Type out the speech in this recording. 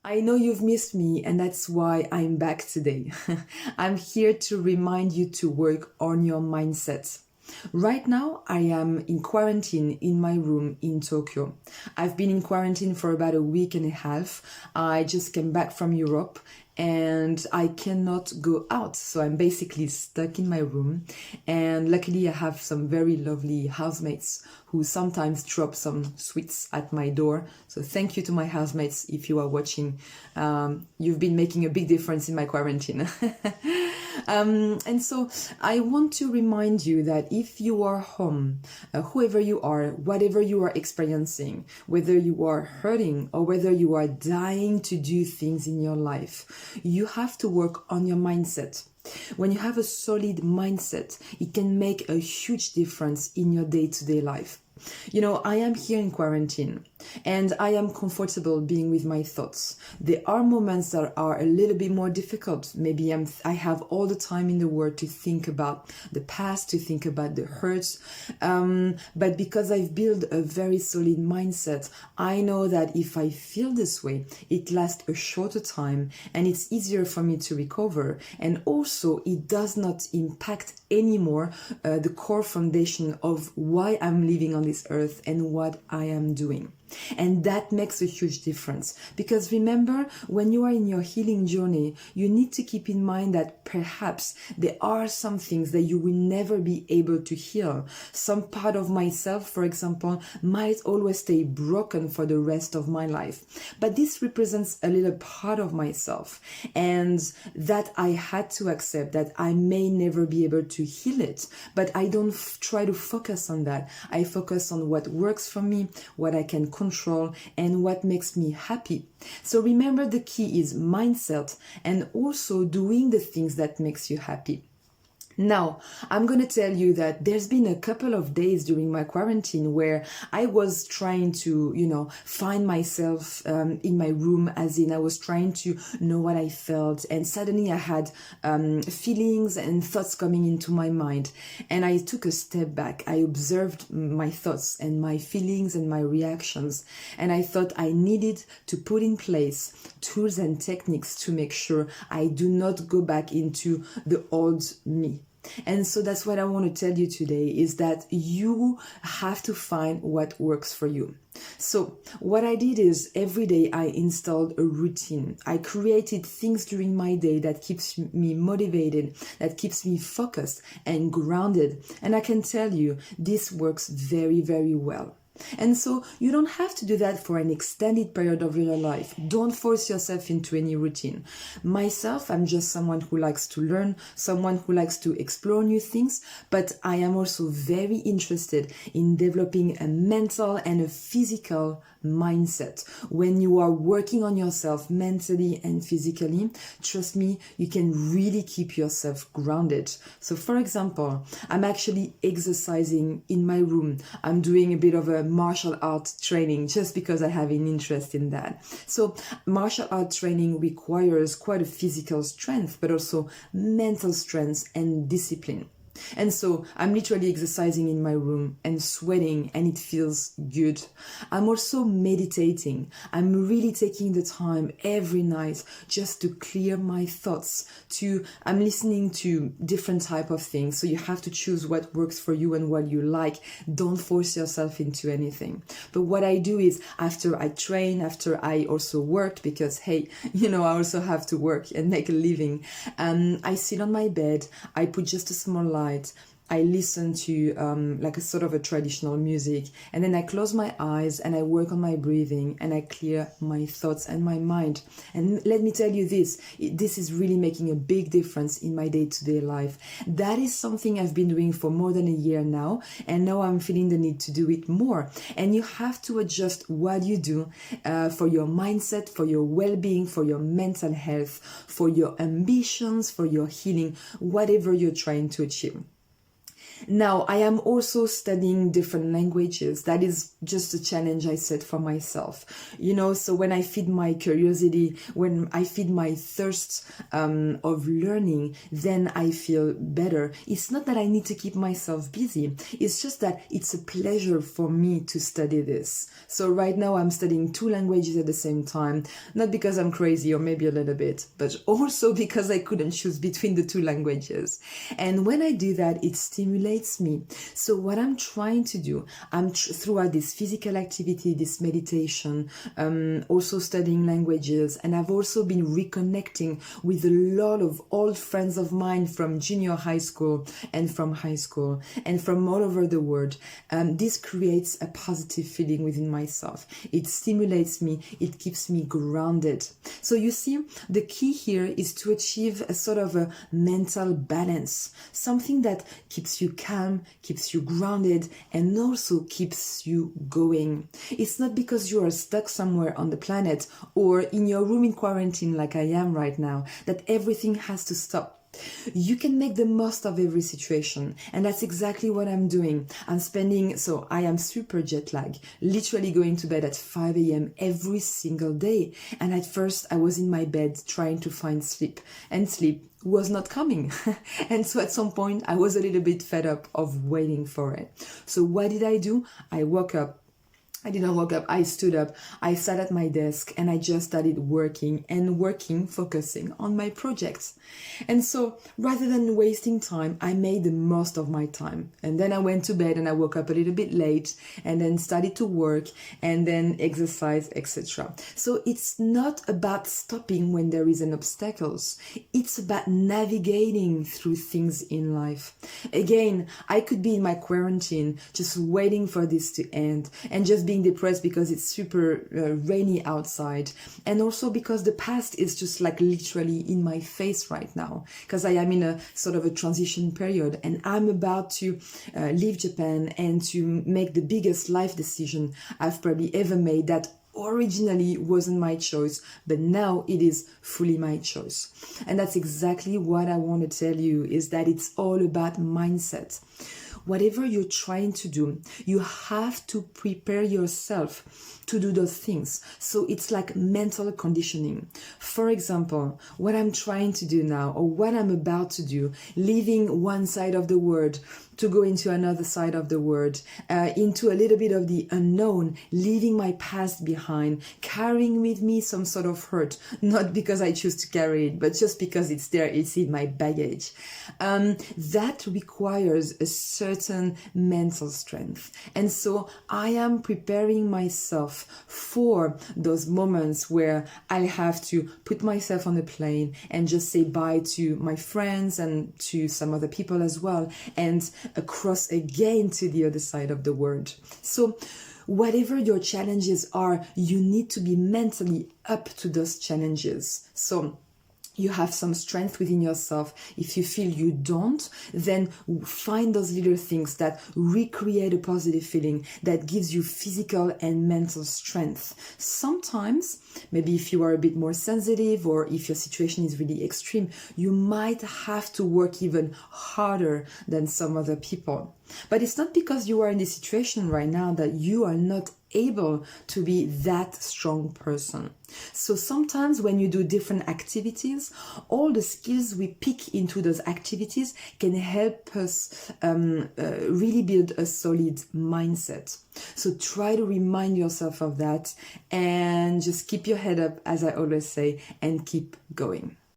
I know you've missed me, and that's why I'm back today. I'm here to remind you to work on your mindset. Right now, I am in quarantine in my room in Tokyo. I've been in quarantine for about a week and a half. I just came back from Europe and I cannot go out. So I'm basically stuck in my room. And luckily, I have some very lovely housemates who sometimes drop some sweets at my door. So thank you to my housemates if you are watching. You've been making a big difference in my quarantine. And so I want to remind you that if you are home, whoever you are, whatever you are experiencing, whether you are hurting or whether you are dying to do things in your life, you have to work on your mindset. When you have a solid mindset, it can make a huge difference in your day-to-day life. You know, I am here in quarantine and I am comfortable being with my thoughts. There are moments that are a little bit more difficult. Maybe I have all the time in the world to think about the past, to think about the hurts. But because I've built a very solid mindset, I know that if I feel this way, it lasts a shorter time and it's easier for me to recover. And also it does not impact anymore the core foundation of why I'm living on this earth and what I am doing. And that makes a huge difference because remember, when you are in your healing journey, you need to keep in mind that perhaps there are some things that you will never be able to heal. Some part of myself, for example, might always stay broken for the rest of my life. But this represents a little part of myself, and that I had to accept that I may never be able to heal it. But I don't try to focus on that. I focus on what works for me, what I can control, and what makes me happy. So remember, the key is mindset and also doing the things that makes you happy. Now, I'm going to tell you that there's been a couple of days during my quarantine where I was trying to, find myself in my room, as in I was trying to know what I felt. And suddenly I had feelings and thoughts coming into my mind. And I took a step back. I observed my thoughts and my feelings and my reactions. And I thought I needed to put in place tools and techniques to make sure I do not go back into the old me. And so that's what I want to tell you today, is that you have to find what works for you. So what I did is every day I installed a routine. I created things during my day that keeps me motivated, that keeps me focused and grounded. And I can tell you, this works very, very well. And so you don't have to do that for an extended period of your life. Don't force yourself into any routine. Myself, I'm just someone who likes to learn, someone who likes to explore new things, but I am also very interested in developing a mental and a physical mindset. When you are working on yourself mentally and physically, trust me, you can really keep yourself grounded. So for example, I'm actually exercising in my room. I'm doing a bit of a martial arts training just because I have an interest in that. So martial arts training requires quite a physical strength, but also mental strength and discipline. And so I'm literally exercising in my room and sweating, and it feels good. I'm also meditating. I'm really taking the time every night just to clear my thoughts. I'm listening to different type of things. So you have to choose what works for you and what you like. Don't force yourself into anything. But what I do is, after I train, after I also work, because hey, I also have to work and make a living. I sit on my bed. I put just a small light. I listen to like a sort of a traditional music, and then I close my eyes and I work on my breathing and I clear my thoughts and my mind. And let me tell you this is really making a big difference in my day-to-day life. That is something I've been doing for more than a year now, and now I'm feeling the need to do it more. And you have to adjust what you do for your mindset, for your well-being, for your mental health, for your ambitions, for your healing, whatever you're trying to achieve. Now, I am also studying different languages. That is just a challenge I set for myself. So when I feed my curiosity, when I feed my thirst of learning, then I feel better. It's not that I need to keep myself busy. It's just that it's a pleasure for me to study this. So right now I'm studying 2 languages at the same time, not because I'm crazy or maybe a little bit, but also because I couldn't choose between the 2 languages. And when I do that, it stimulates me. So what I'm trying to do, throughout this physical activity, this meditation, also studying languages, and I've also been reconnecting with a lot of old friends of mine from junior high school and from high school and from all over the world. This creates a positive feeling within myself. It stimulates me, it keeps me grounded. So you see, the key here is to achieve a sort of a mental balance, something that keeps you calm, keeps you grounded, and also keeps you going. It's not because you are stuck somewhere on the planet or in your room in quarantine like I am right now that everything has to stop. You can make the most of every situation, and that's exactly what I'm doing. I am super jet lag, literally going to bed at 5 a.m. every single day. And at first I was in my bed trying to find sleep, and sleep was not coming. And so at some point I was a little bit fed up of waiting for it. So what did I do? I woke up. I didn't wake up, I stood up, I sat at my desk, and I just started working, focusing on my projects. And so rather than wasting time, I made the most of my time. And then I went to bed and I woke up a little bit late and then started to work and then exercise, etc. So it's not about stopping when there is an obstacles. It's about navigating through things in life. Again, I could be in my quarantine just waiting for this to end and just being depressed because it's super rainy outside, and also because the past is just like literally in my face right now, because I am in a sort of a transition period and I'm about to leave Japan and to make the biggest life decision I've probably ever made, that originally wasn't my choice, but now it is fully my choice. And that's exactly what I want to tell you, is that it's all about mindset. Whatever you're trying to do, you have to prepare yourself to do those things. So it's like mental conditioning. For example, what I'm trying to do now, or what I'm about to do, leaving one side of the world to go into another side of the world, into a little bit of the unknown, leaving my past behind, carrying with me some sort of hurt, not because I choose to carry it, but just because it's there, it's in my baggage. That requires a certain mental strength. And so I am preparing myself for those moments where I'll have to put myself on a plane and just say bye to my friends and to some other people as well, and across again to the other side of the world. So whatever your challenges are, you need to be mentally up to those challenges. So you have some strength within yourself. If you feel you don't, then find those little things that recreate a positive feeling that gives you physical and mental strength. Sometimes, maybe if you are a bit more sensitive or if your situation is really extreme, you might have to work even harder than some other people. But it's not because you are in this situation right now that you are not able to be that strong person. So sometimes when you do different activities, all the skills we pick into those activities can help us really build a solid mindset. So try to remind yourself of that and just keep your head up, as I always say, and keep going.